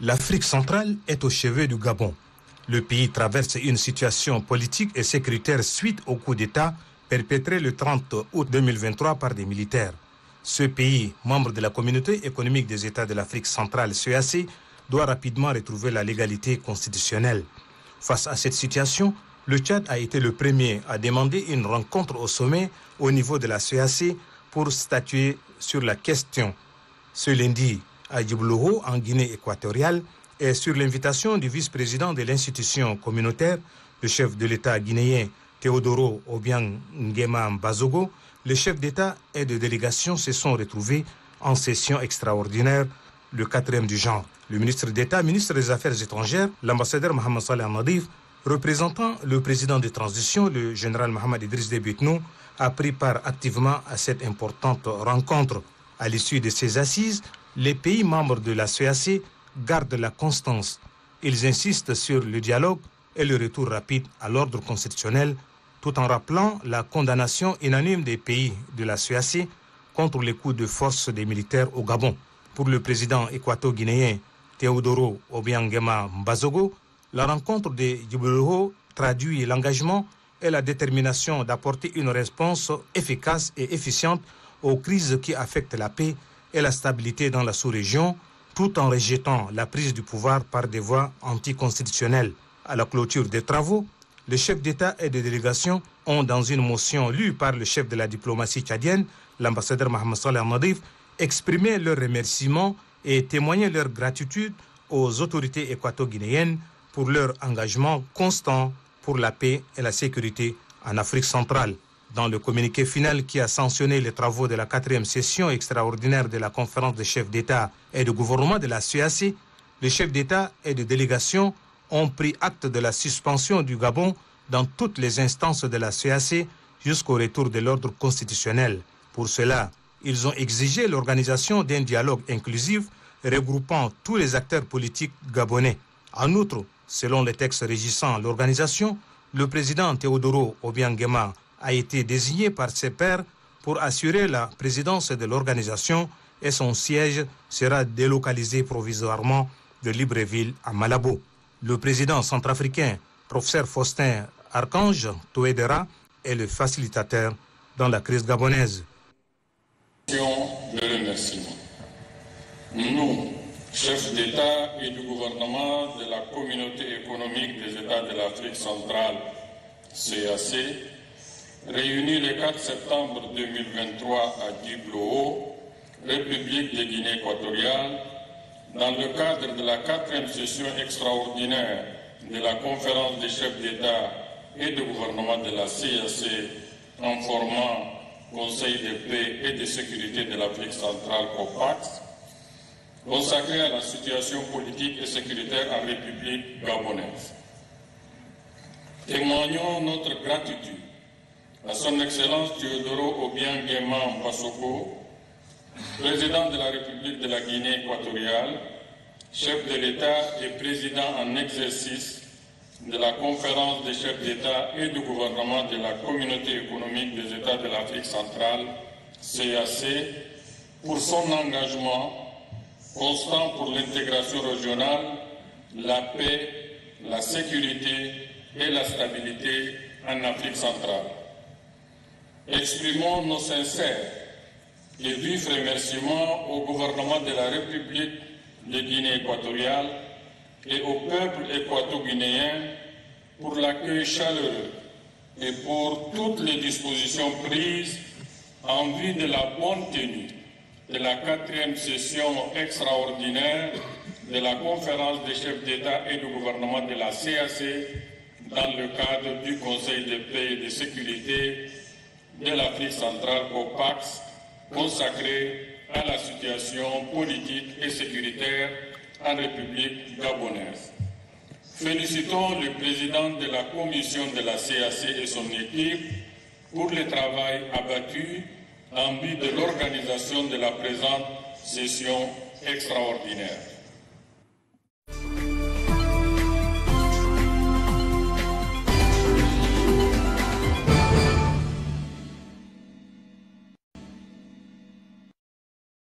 L'Afrique centrale est au chevet du Gabon. Le pays traverse une situation politique et sécuritaire suite au coup d'État perpétré le 30 août 2023 par des militaires. Ce pays, membre de la Communauté économique des États de l'Afrique centrale, CEAC, doit rapidement retrouver la légalité constitutionnelle. Face à cette situation, le Tchad a été le premier à demander une rencontre au sommet au niveau de la CEAC pour statuer sur la question. Ce lundi, à Djibouti, en Guinée équatoriale, et sur l'invitation du vice-président de l'institution communautaire, le chef de l'État guinéen Théodoro Obiang Nguema Mbazogo, les chefs d'État et de délégation se sont retrouvés en session extraordinaire, le 4e du genre. Le ministre d'État, ministre des Affaires étrangères, l'ambassadeur Mohamed Saleh Al-Nadif, représentant le président de transition, le général Mohamed Idriss Déby Itno, a pris part activement à cette importante rencontre. À l'issue de ces assises, les pays membres de la CEAC gardent la constance. Ils insistent sur le dialogue et le retour rapide à l'ordre constitutionnel, tout en rappelant la condamnation unanime des pays de la CEAC contre les coups de force des militaires au Gabon. Pour le président équato-guinéen Théodoro Obiang Nguema Mbazogo, la rencontre de Djibouti traduit l'engagement et la détermination d'apporter une réponse efficace et efficiente aux crises qui affectent la paix et la stabilité dans la sous-région, tout en rejetant la prise du pouvoir par des voies anticonstitutionnelles. À la clôture des travaux, les chefs d'État et de délégation ont, dans une motion lue par le chef de la diplomatie tchadienne, l'ambassadeur Mohamed Saleh Al-Nadif, exprimé leurs remerciements et témoigné leur gratitude aux autorités équato-guinéennes pour leur engagement constant pour la paix et la sécurité en Afrique centrale. Dans le communiqué final qui a sanctionné les travaux de la 4e session extraordinaire de la conférence des chefs d'État et de gouvernement de la CEAC, les chefs d'État et de délégation ont pris acte de la suspension du Gabon dans toutes les instances de la CEAC jusqu'au retour de l'ordre constitutionnel. Pour cela, ils ont exigé l'organisation d'un dialogue inclusif regroupant tous les acteurs politiques gabonais. En outre, selon les textes régissant l'organisation, le président Théodoro Obiang Nguema a été désigné par ses pairs pour assurer la présidence de l'organisation et son siège sera délocalisé provisoirement de Libreville à Malabo. Le président centrafricain, professeur Faustin Archange Touédéra, est le facilitateur dans la crise gabonaise. Le remerciement. Nous, chefs d'État et du gouvernement de la Communauté économique des États de l'Afrique centrale, CEAC, réunis le 4 septembre 2023 à Djibouti, République de Guinée équatoriale, dans le cadre de la 4e session extraordinaire de la conférence des chefs d'État et de gouvernement de la CEAC en formant Conseil de paix et de sécurité de l'Afrique centrale COPAX, consacré à la situation politique et sécuritaire en République gabonaise. Témoignons notre gratitude à son Excellence Théodoro Obiang Nguema Mbazogo, président de la République de la Guinée équatoriale, chef de l'État et président en exercice de la conférence des chefs d'État et de gouvernement de la Communauté économique des États de l'Afrique centrale, CEAC, pour son engagement constant pour l'intégration régionale, la paix, la sécurité et la stabilité en Afrique centrale. Exprimons nos sincères et vifs remerciements au gouvernement de la République de Guinée équatoriale et au peuple équato-guinéen pour l'accueil chaleureux et pour toutes les dispositions prises en vue de la bonne tenue de la 4e session extraordinaire de la conférence des chefs d'État et de gouvernement de la CEAC dans le cadre du Conseil de paix et de sécurité de l'Afrique centrale COPAX consacré à la situation politique et sécuritaire en République gabonaise. Félicitons le président de la commission de la CEAC et son équipe pour le travail abattu en vue de l'organisation de la présente session extraordinaire.